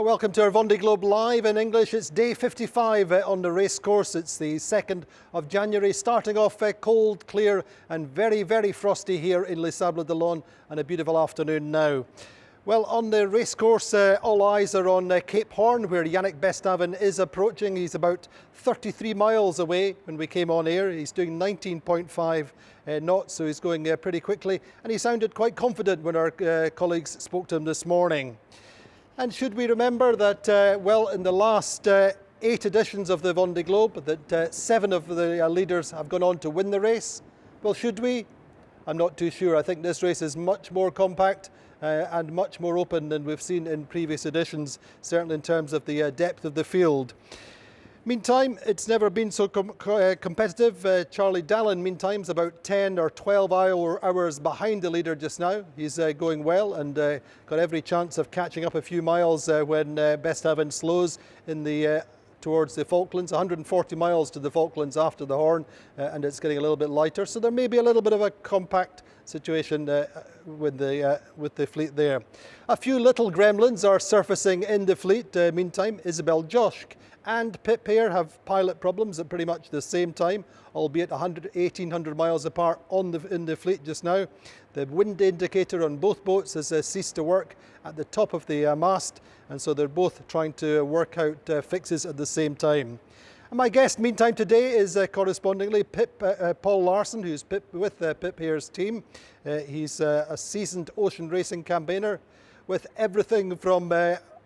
Welcome to our Vendée Globe Live in English. It's day 55 on the race course. It's the 2nd of January, starting off cold, clear and very, very frosty here in Les Sables d'Olonne, and a beautiful afternoon now. Well, on the race course, all eyes are on Cape Horn, where Yannick Bestaven is approaching. He's about 33 miles away when we came on air. He's doing 19.5 knots, so he's going pretty quickly. And he sounded quite confident when our colleagues spoke to him this morning. And should we remember that, well, in the last 8 editions of the Vendée Globe, that 7 of the leaders have gone on to win the race? Well, should we? I'm not too sure. I think this race is much more compact and much more open than we've seen in previous editions, certainly in terms of the depth of the field. Meantime, it's never been so competitive. Charlie Dallin, meantime, is about 10 or 12 hours behind the leader just now. He's going well and got every chance of catching up a few miles when Bestaven slows in the towards the Falklands. 140 miles to the Falklands after the Horn, and it's getting a little bit lighter. So there may be a little bit of a compact situation with the fleet there. A few little gremlins are surfacing in the fleet. Meantime, Isabelle Joschk and Pip here have pilot problems at pretty much the same time, albeit 1,800 miles apart in the fleet just now. The wind indicator on both boats has ceased to work at the top of the mast, and so they're both trying to work out fixes at the same time. And my guest, meantime, today is correspondingly Paul Larsen, who's with Pip here's team. He's a seasoned ocean racing campaigner with everything from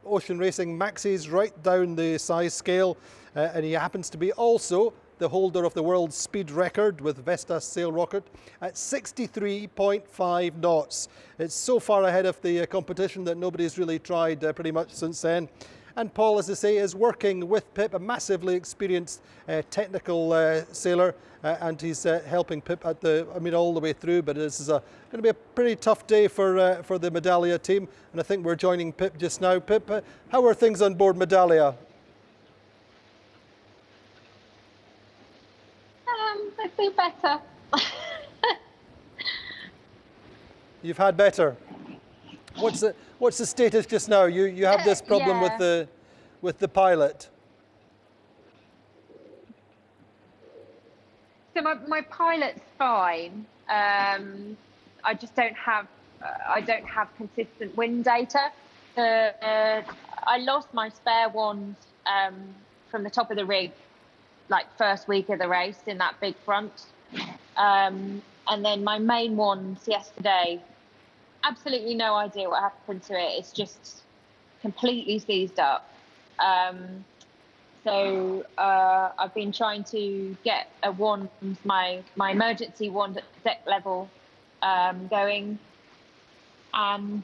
ocean racing maxis right down the size scale, and he happens to be also the holder of the world's speed record with Vestas sail rocket at 63.5 knots. It's so far ahead of the competition that nobody's really tried pretty much since then. And Paul, as I say, is working with Pip, a massively experienced technical sailor, and he's helping Pip at all the way through. But this is going to be a pretty tough day for the Medallia team, and I think we're joining Pip just now. Pip, how are things on board Medallia? I feel better. You've had better. What's the status just now? You have this problem with the pilot. So my pilot's fine. I just don't have consistent wind data. I lost my spare wand from the top of the rig, like first week of the race in that big front, and then my main wands yesterday. Absolutely no idea what happened to it. It's just completely seized up. So I've been trying to get a wand, my emergency wand at deck level going. And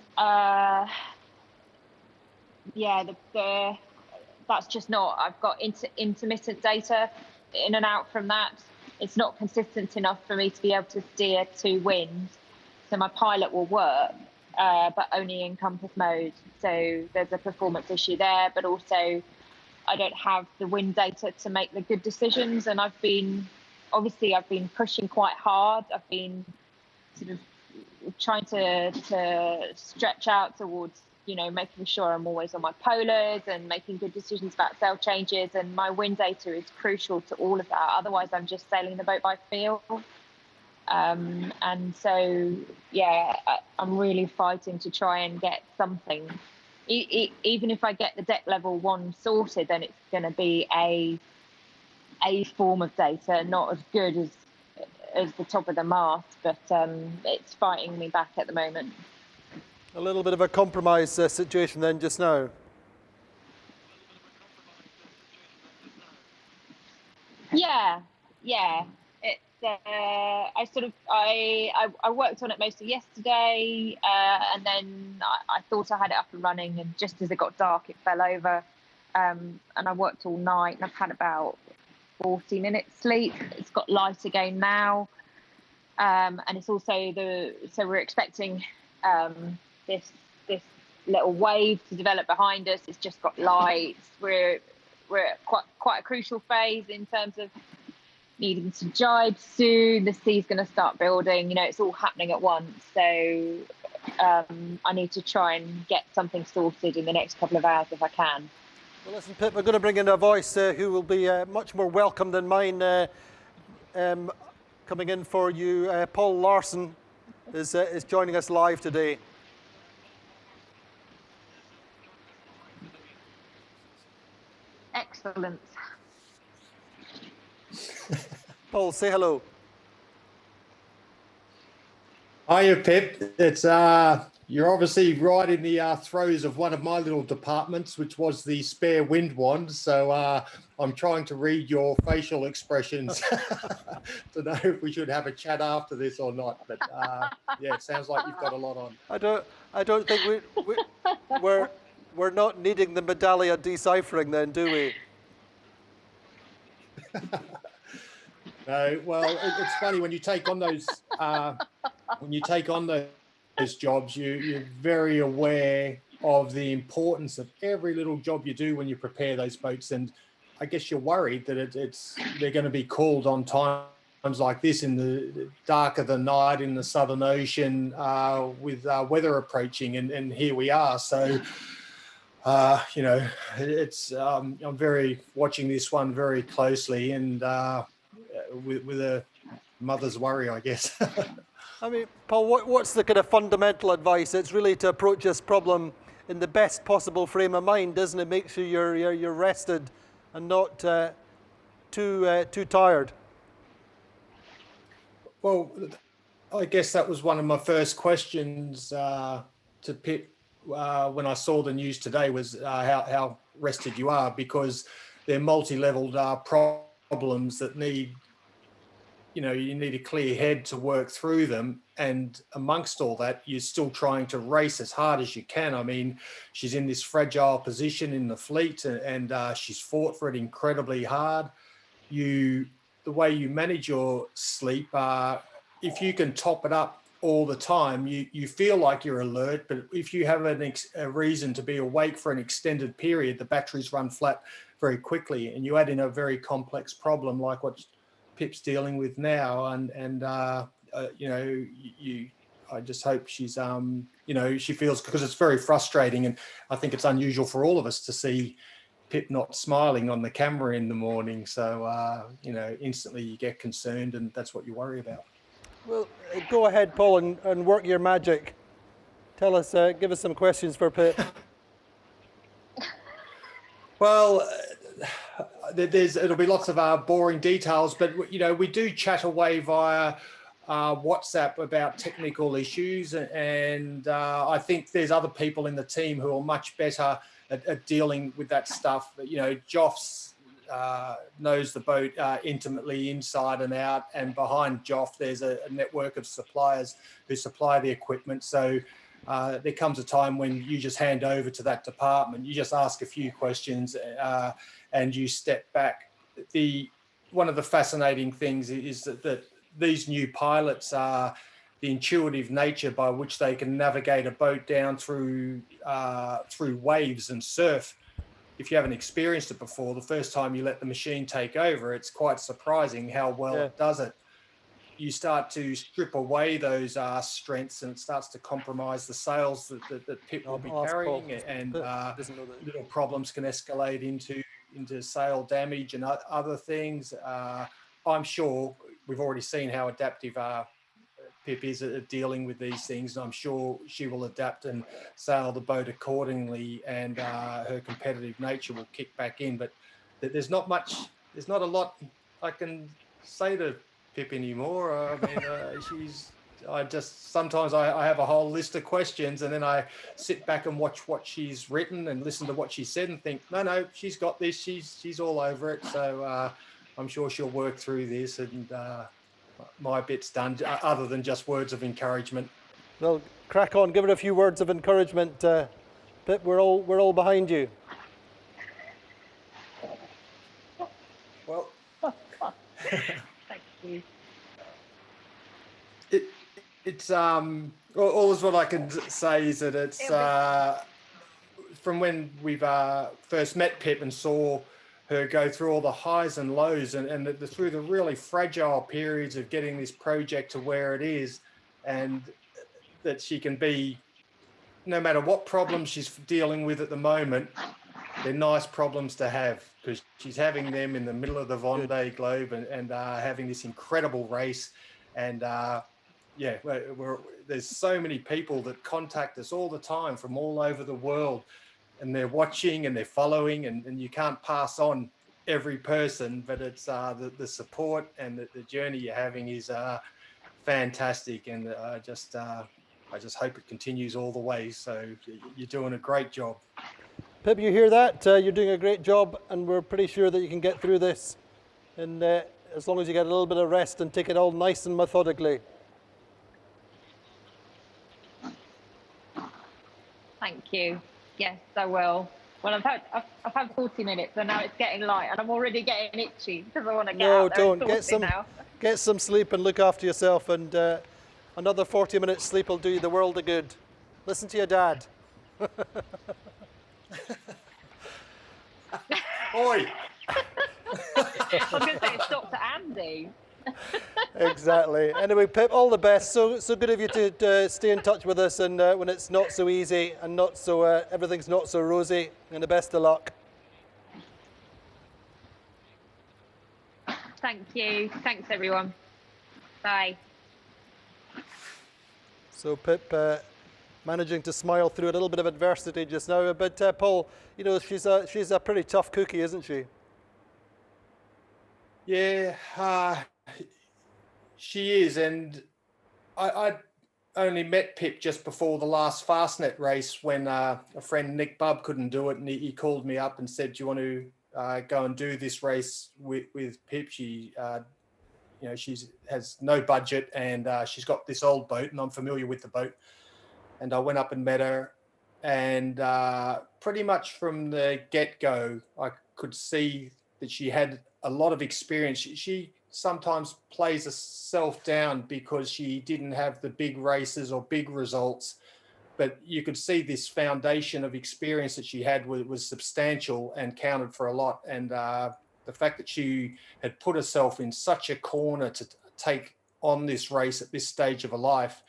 that's just not, I've got intermittent data in and out from that. It's not consistent enough for me to be able to steer to wind. So my pilot will work, but only in compass mode. So there's a performance issue there, but also I don't have the wind data to make the good decisions. And I've been pushing quite hard. I've been sort of trying to stretch out towards, making sure I'm always on my polars and making good decisions about sail changes. And my wind data is crucial to all of that. Otherwise, I'm just sailing the boat by feel. And so, I'm really fighting to try and get something. Even if I get the deck level one sorted, then it's going to be a form of data, not as good as the top of the mast, but it's fighting me back at the moment. A little bit of a compromise situation then just now. Yeah. I worked on it most of yesterday, and then I thought I had it up and running, and just as it got dark, it fell over. And I worked all night, and I've had about 40 minutes sleep. It's got light again now, and it's also so we're expecting this little wave to develop behind us. It's just got light. We're at quite a crucial phase in terms of needing to jibe soon. The sea's going to start building. It's all happening at once. So I need to try and get something sorted in the next couple of hours if I can. Well, listen, Pip, we're going to bring in a voice who will be much more welcome than mine. Coming in for you, Paul Larsen is joining us live today. Excellent. Paul, say hello. Hiya, Pip. It's you're obviously right in the throes of one of my little departments, which was the spare wind wand. So I'm trying to read your facial expressions to know if we should have a chat after this or not. But yeah, it sounds like you've got a lot on. I don't think we're not needing the Medallia deciphering then, do we? No, well, it's funny when you take on those jobs, you're very aware of the importance of every little job you do when you prepare those boats, and I guess you're worried that they're going to be called on times like this in the dark of the night in the Southern Ocean with weather approaching, and here we are. So. It's I'm very watching this one very closely, and with a mother's worry, I guess. I mean, Paul, what's the kind of fundamental advice? It's really to approach this problem in the best possible frame of mind, doesn't it? Make sure you're rested and not too tired. Well, I guess that was one of my first questions to Pip when I saw the news today was how rested you are, because they're multi-leveled problems that need, you need a clear head to work through them. And amongst all that, you're still trying to race as hard as you can. I mean, she's in this fragile position in the fleet, and she's fought for it incredibly hard. The way you manage your sleep, if you can top it up all the time, you feel like you're alert, but if you have a reason to be awake for an extended period, the batteries run flat very quickly, and you add in a very complex problem like what Pip's dealing with now, and I just hope she's she feels, because it's very frustrating, and I think it's unusual for all of us to see Pip not smiling on the camera in the morning. So instantly you get concerned, and that's what you worry about. Well, go ahead, Paul, and work your magic. Tell us, give us some questions for Pip. Well, it'll be lots of boring details, but we do chat away via WhatsApp about technical issues, and I think there's other people in the team who are much better at dealing with that stuff. Joff's knows the boat intimately inside and out, and behind Joff there's a network of suppliers who supply the equipment. So there comes a time when you just hand over to that department, you just ask a few questions and you step back. One of the fascinating things is that these new pilots are the intuitive nature by which they can navigate a boat down through waves and surf. If you haven't experienced it before, the first time you let the machine take over, it's quite surprising how well it does it. You start to strip away those strengths, and it starts to compromise the sails that Pip will be carrying, and little problems can escalate into sail damage and other things. I'm sure we've already seen how adaptive Pip is at dealing with these things, and I'm sure she will adapt and sail the boat accordingly, and her competitive nature will kick back in. But there's not a lot I can say to Pip anymore. I mean, sometimes I have a whole list of questions, and then I sit back and watch what she's written and listen to what she said and think, no, she's got this. She's all over it. So I'm sure she'll work through this, and my bit's done, other than just words of encouragement. Well, crack on. Give her a few words of encouragement, Pip. We're all behind you. Well, Thank you. It's all is what I can say is that it's from when we've first met Pip and saw her go through all the highs and lows, and through the really fragile periods of getting this project to where it is, and that she can be no matter what problems she's dealing with at the moment, they're nice problems to have, because she's having them in the middle of the Vendée Globe and having this incredible race. And there's so many people that contact us all the time from all over the world, and they're watching and they're following, and you can't pass on every person, but it's the support and the journey you're having is fantastic. And I just hope it continues all the way. So you're doing a great job. Pip, you hear that? You're doing a great job, and we're pretty sure that you can get through this. And as long as you get a little bit of rest and take it all nice and methodically. Thank you. Yes, I will. Well, I've had 40 minutes, and now it's getting light, and I'm already getting itchy because I want to get out there. No, don't. Get some sleep and look after yourself. And another 40 minutes sleep will do you the world of good. Listen to your dad. Oi! I was going to say it's Dr. Andy. Exactly. Anyway, Pip, all the best. So good of you to stay in touch with us, and when it's not so easy and not so everything's not so rosy. And the best of luck. Thank you. Thanks, everyone. Bye. So Pip managing to smile through a little bit of adversity just now. But Paul, you know, she's a pretty tough cookie, isn't she? Yeah, she is. And I only met Pip just before the last Fastnet race when a friend, Nick Bubb, couldn't do it. And he called me up and said, do you want to go and do this race with Pip? She, she has no budget, and she's got this old boat, and I'm familiar with the boat. And I went up and met her, and pretty much from the get-go, I could see that she had a lot of experience. She sometimes plays herself down because she didn't have the big races or big results, but you could see this foundation of experience that she had was substantial and counted for a lot. And the fact that she had put herself in such a corner to take on this race at this stage of her life,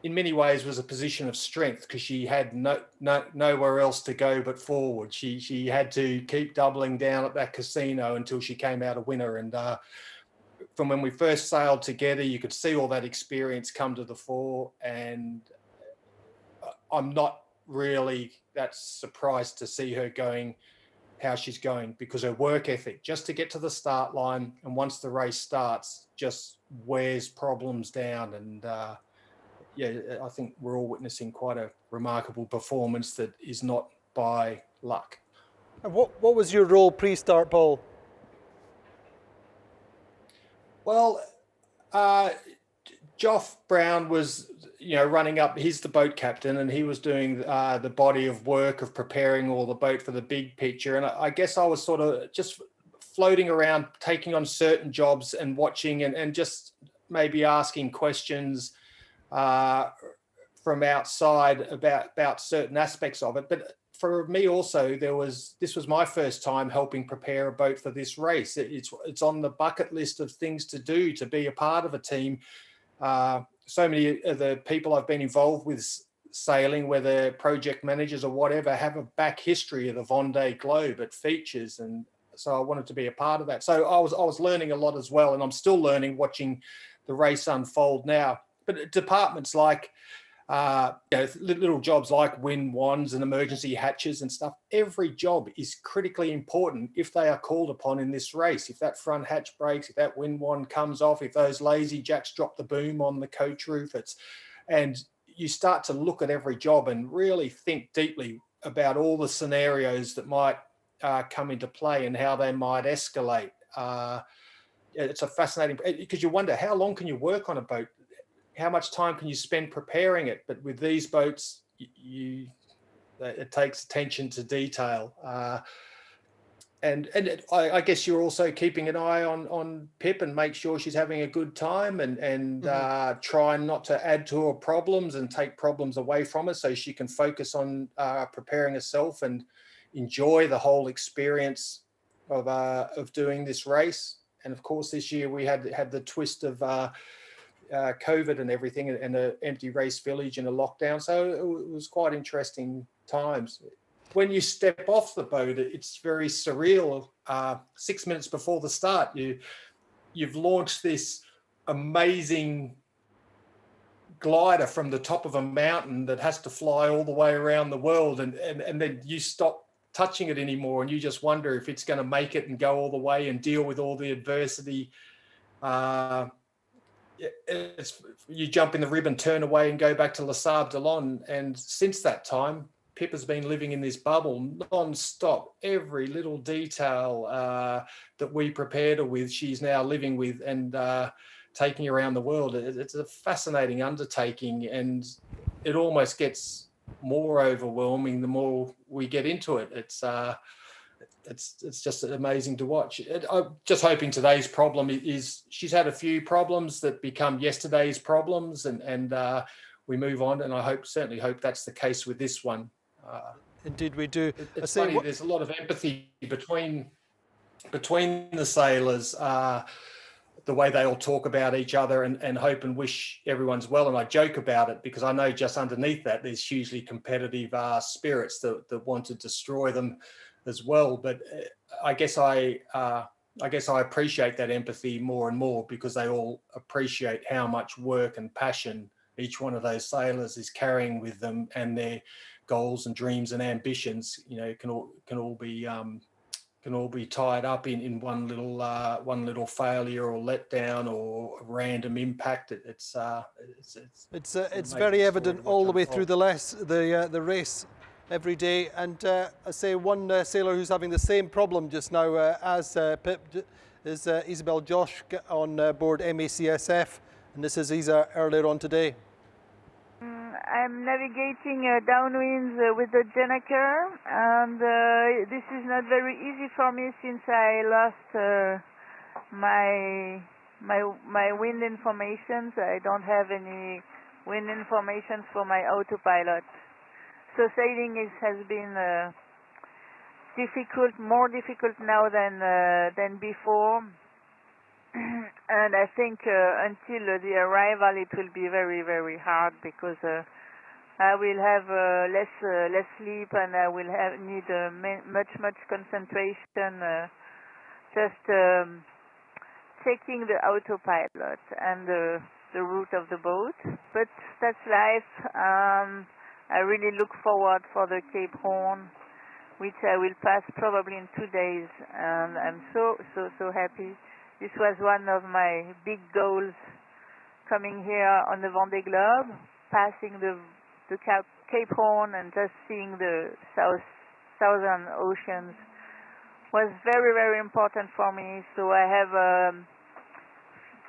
in many ways was a position of strength, because she had nowhere else to go but forward. She had to keep doubling down at that casino until she came out a winner. And from when we first sailed together, you could see all that experience come to the fore. And I'm not really that surprised to see her going how she's going, because her work ethic just to get to the start line, and once the race starts, just wears problems down. And I think we're all witnessing quite a remarkable performance that is not by luck. And what was your role pre-start, Paul? Well, Joff Brown was, running up. He's the boat captain, and he was doing the body of work of preparing all the boat for the big picture. And I guess I was sort of just floating around, taking on certain jobs and watching and just maybe asking questions from outside about certain aspects of it. But for me also, this was my first time helping prepare a boat for this race. It's on the bucket list of things to do, to be a part of a team. So many of the people I've been involved with sailing, whether project managers or whatever, have a back history of the Vendée Globe. It features, and so I wanted to be a part of that. So I was learning a lot as well, and I'm still learning watching the race unfold now. But departments like little jobs like wind wands and emergency hatches and stuff, every job is critically important if they are called upon in this race. If that front hatch breaks, if that wind wand comes off, if those lazy jacks drop the boom on the coach roof, and you start to look at every job and really think deeply about all the scenarios that might come into play and how they might escalate. It's a fascinating, because you wonder, how long can you work on a boat? How much time can you spend preparing it? But with these boats, it takes attention to detail. I guess you're also keeping an eye on Pip and make sure she's having a good time, and trying not to add to her problems and take problems away from her, so she can focus on preparing herself and enjoy the whole experience of doing this race. And of course, this year we had the twist of COVID and everything, and an empty race village and a lockdown. So it was quite interesting times. When you step off the boat, it's very surreal. 6 minutes before the start, you've launched this amazing glider from the top of a mountain that has to fly all the way around the world, and then you stop touching it anymore, and you just wonder if it's going to make it and go all the way and deal with all the adversity. You jump in the rib and turn away and go back to Les Sables d'Olonne. And since that time, Pip has been living in this bubble non-stop. Every little detail that we prepared her with, she's now living with and taking around the world. It's a fascinating undertaking, and it almost gets more overwhelming the more we get into it. It's just amazing to watch. I'm just hoping today's problem is she's had a few problems that become yesterday's problems, and we move on. And certainly hope that's the case with this one. Indeed, we do. It's funny. There's a lot of empathy between the sailors. The way they all talk about each other and hope and wish everyone's well. And I joke about it because I know just underneath that there's hugely competitive spirits that want to destroy them as well. But I guess I appreciate that empathy more and more because they all appreciate how much work and passion each one of those sailors is carrying with them, and their goals and dreams and ambitions, can all be tied up in one little failure or letdown or random impact. It's very evident all the way through the race every day. And I say one sailor who's having the same problem just now as Pip is Isabelle Josh on board MACSF, and this is Isa earlier on today. I'm navigating downwinds with the Jennaker, and this is not very easy for me since I lost my wind information. I don't have any wind information for my autopilot. So sailing has been difficult, more difficult now than before. And I think until the arrival it will be very, very hard because I will have less sleep, and I will need much concentration. Just checking the autopilot and the route of the boat. But that's life. I really look forward for the Cape Horn, which I will pass probably in 2 days, and I'm so happy. This was one of my big goals coming here on the Vendée Globe, passing the Cape Horn and just seeing the southern oceans was very, very important for me. So I have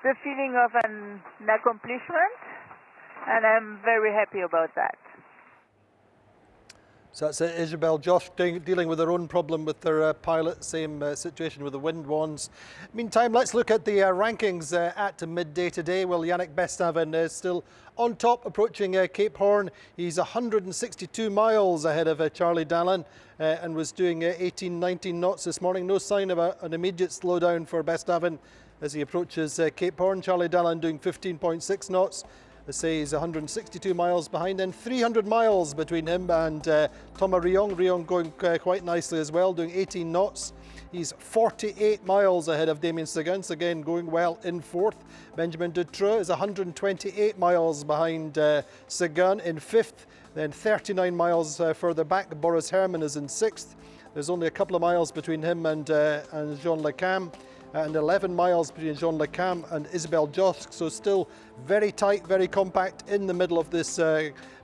the feeling of an accomplishment, and I'm very happy about that. So that's Isabelle Josh dealing with her own problem with their pilot, same situation with the wind wands. Meantime, let's look at the rankings at midday today. Well, Yannick Bestaven is still on top, approaching Cape Horn. He's 162 miles ahead of Charlie Dallin and was doing 18-19 knots this morning. No sign of an immediate slowdown for Bestaven as he approaches Cape Horn. Charlie Dallin doing 15.6 knots. I say he's 162 miles behind, and 300 miles between him and Thomas Riong. Riong going quite nicely as well, doing 18 knots. He's 48 miles ahead of Damien Seguin, again going well in fourth. Benjamin Dutroux is 128 miles behind Seguin in fifth. Then 39 miles further back, Boris Herman is in sixth. There's only a couple of miles between him and Jean Le Cam. And 11 miles between Jean Le Cam and Isabelle Josh, so still very tight, very compact in the middle of this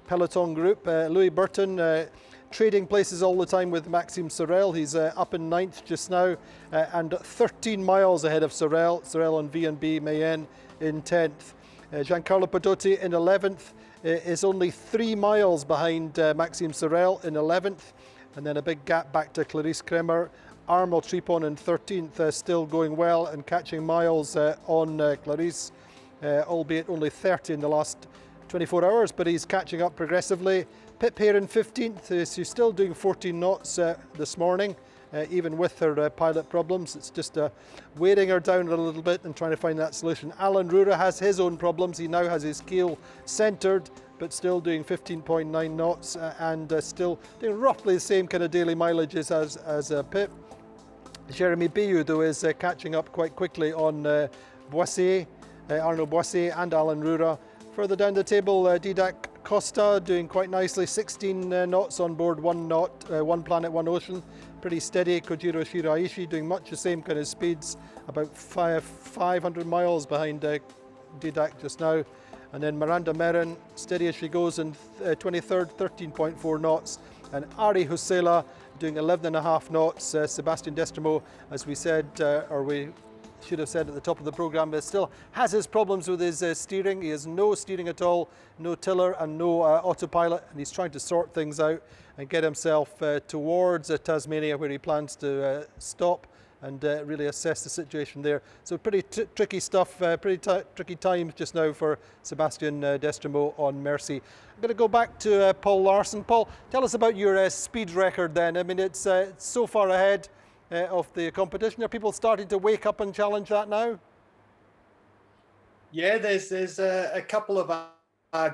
peloton group. Louis Burton trading places all the time with Maxime Sorel. He's up in ninth just now and 13 miles ahead of Sorel. Sorel and V&B Mayenne in 10th. Giancarlo Pedotti in 11th is only 3 miles behind Maxime Sorel in 11th. And then a big gap back to Clarisse Kremer. Armel Tripon in 13th, still going well and catching miles on Clarisse, albeit only 30 in the last 24 hours, but he's catching up progressively. Pip here in 15th, he's still doing 14 knots this morning, even with her pilot problems. It's just weighting her down a little bit and trying to find that solution. Alan Rura has his own problems. He now has his keel centred, but still doing 15.9 knots and still doing roughly the same kind of daily mileages as Pip. Jeremy Biou, though, is catching up quite quickly on Arnaud Boissier and Alan Rura. Further down the table, Didac Costa doing quite nicely, 16 knots on board, 1 knot, 1 planet, 1 ocean. Pretty steady. Kojiro Shiraishi doing much the same kind of speeds, about 500 miles behind Didac just now. And then Miranda Merin, steady as she goes in 23rd, 13.4 knots. And Ari Husela doing 11.5 knots. Sebastian Destremo, as we said, or we should have said at the top of the programme, still has his problems with his steering. He has no steering at all, no tiller and no autopilot, and he's trying to sort things out and get himself towards Tasmania, where he plans to stop and really assess the situation there. So pretty tricky stuff, tricky times just now for Sebastian Destremo on Mercy. I'm going to go back to Paul Larsen. Paul, tell us about your speed record then. I mean, it's so far ahead of the competition. Are people starting to wake up and challenge that now? Yeah, there's a couple of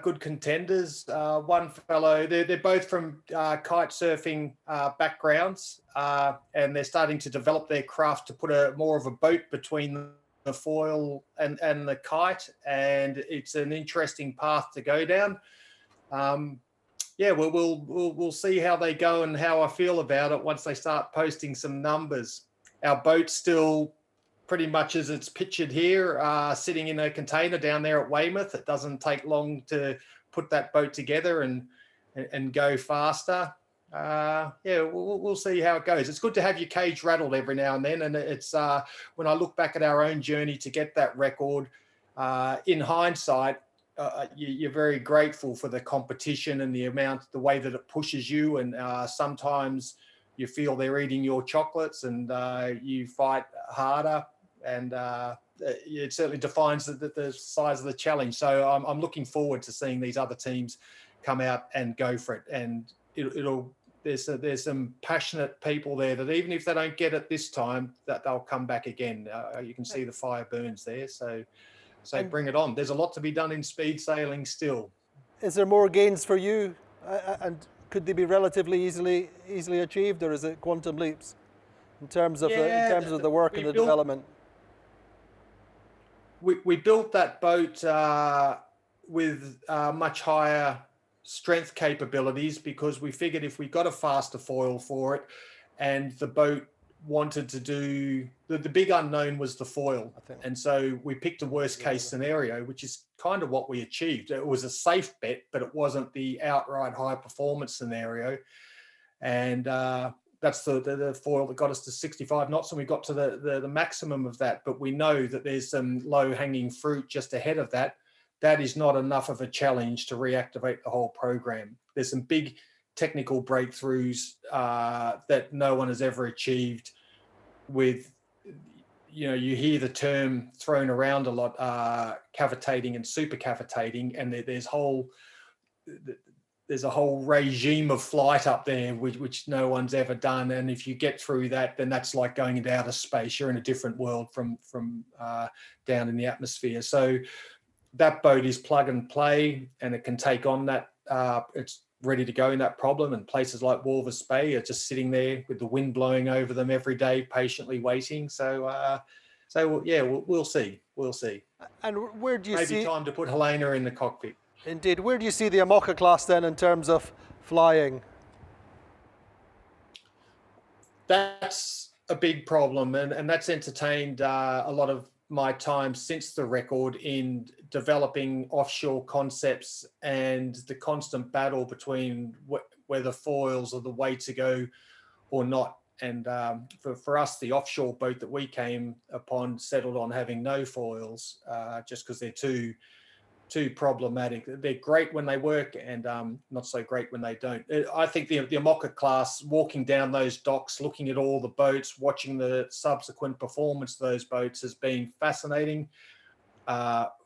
good contenders. One fellow, they're both from kite surfing backgrounds, and they're starting to develop their craft to put more of a boat between the foil and the kite, and it's an interesting path to go down. Yeah, we'll see how they go and how I feel about it once they start posting some numbers. Our boat's still pretty much as it's pictured here, sitting in a container down there at Weymouth. It doesn't take long to put that boat together and go faster. Yeah, we'll see how it goes. It's good to have your cage rattled every now and then, and it's when I look back at our own journey to get that record, in hindsight, you're very grateful for the competition and the way that it pushes you, and sometimes you feel they're eating your chocolates and you fight harder, and it certainly defines the size of the challenge. So I'm looking forward to seeing these other teams come out and go for it, and there's some passionate people there that even if they don't get it this time, that they'll come back again. You can see the fire burns there, so bring it on. There's a lot to be done in speed sailing still. Is there more gains for you, and could they be relatively easily achieved, or is it quantum leaps in terms of the work and the development? We built that boat with much higher strength capabilities because we figured if we got a faster foil for it, and the boat wanted to do the big unknown was the foil, and so we picked a worst case scenario, which is kind of what we achieved. It was a safe bet, but it wasn't the outright high performance scenario, and that's the foil that got us to 65 knots, and we got to the maximum of that. But we know that there's some low hanging fruit just ahead of that. That is not enough of a challenge to reactivate the whole program. There's some big technical breakthroughs that no one has ever achieved with, you hear the term thrown around a lot, cavitating and super cavitating, and there's a whole regime of flight up there which no one's ever done. And if you get through that, then that's like going into outer space. You're in a different world from down in the atmosphere. So that boat is plug and play, and it can take on that. It's ready to go in that problem, and places like Walvis Bay are just sitting there with the wind blowing over them every day, patiently waiting. So yeah, we'll see. And where do you see? Maybe time to put Helena in the cockpit. Indeed. Where do you see the Amoca class then in terms of flying? That's a big problem, and that's entertained a lot of my time since the record in developing offshore concepts and the constant battle between whether foils are the way to go or not. And for us, the offshore boat that we came upon settled on having no foils, just because they're too problematic. They're great when they work, and not so great when they don't. I think the Amoca class, walking down those docks, looking at all the boats, watching the subsequent performance of those boats has been fascinating.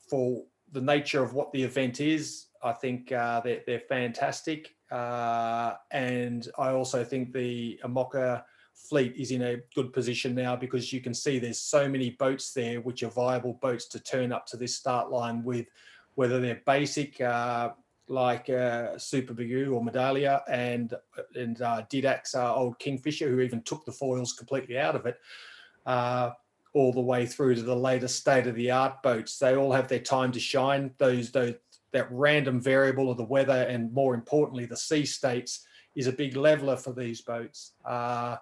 For the nature of what the event is, I think they're fantastic. And I also think the Amoca fleet is in a good position now, because you can see there's so many boats there which are viable boats to turn up to this start line with, whether they're basic like Super Bigu or Medallia, and Didak's old Kingfisher, who even took the foils completely out of it, all the way through to the latest state-of-the-art boats. They all have their time to shine. That random variable of the weather, and more importantly the sea states, is a big leveler for these boats. I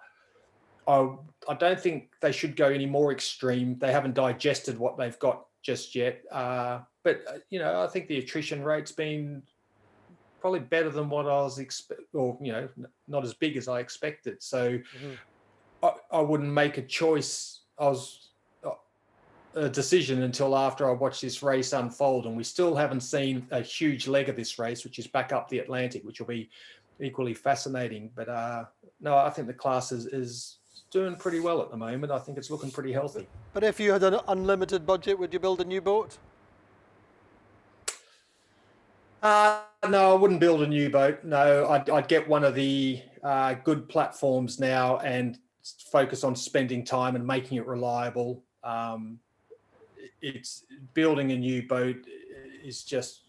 don't think they should go any more extreme. They haven't digested what they've got just yet. But I think the attrition rate's been probably better than what I was not as big as I expected. So I wouldn't make a decision until after I watch this race unfold, and we still haven't seen a huge leg of this race, which is back up the Atlantic, which will be equally fascinating. But no, I think the class is doing pretty well at the moment. I think it's looking pretty healthy. But if you had an unlimited budget, would you build a new boat? No, I wouldn't build a new boat. No, I'd get one of the good platforms now and focus on spending time and making it reliable. It's building a new boat is just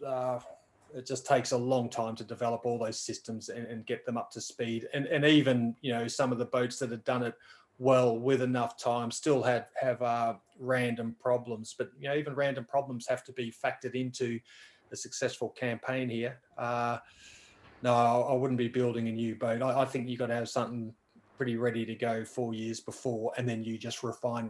it just takes a long time to develop all those systems and get them up to speed. And even some of the boats that have done it well with enough time still have random problems. But even random problems have to be factored into a successful campaign here. No, I wouldn't be building a new boat. I think you've got to have something pretty ready to go 4 years before, and then you just refine.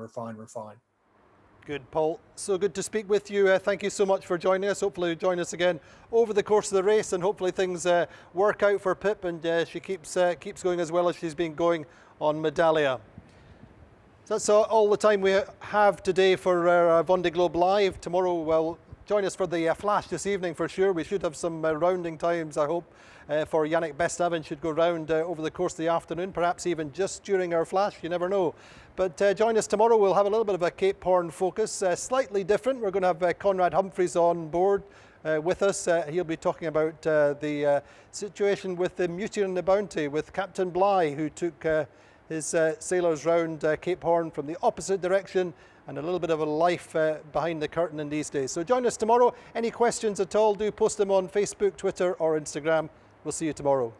Good, Paul. So good to speak with you. Thank you so much for joining us. Hopefully you'll join us again over the course of the race, and hopefully things work out for Pip, and she keeps going as well as she's been going on Medallia. So that's all the time we have today for our Vendée Globe Live. Tomorrow we'll join us for the flash this evening for sure. We should have some rounding times, I hope, for Yannick Bestaven. Should go round over the course of the afternoon, perhaps even just during our flash, you never know. But join us tomorrow. We'll have a little bit of a Cape Horn focus, slightly different. We're going to have Conrad Humphreys on board with us. He'll be talking about the situation with the Mutiny on the Bounty, with Captain Bligh, who took his sailors round Cape Horn from the opposite direction, and a little bit of a life behind the curtain in these days. So join us tomorrow. Any questions at all, do post them on Facebook, Twitter or Instagram. We'll see you tomorrow.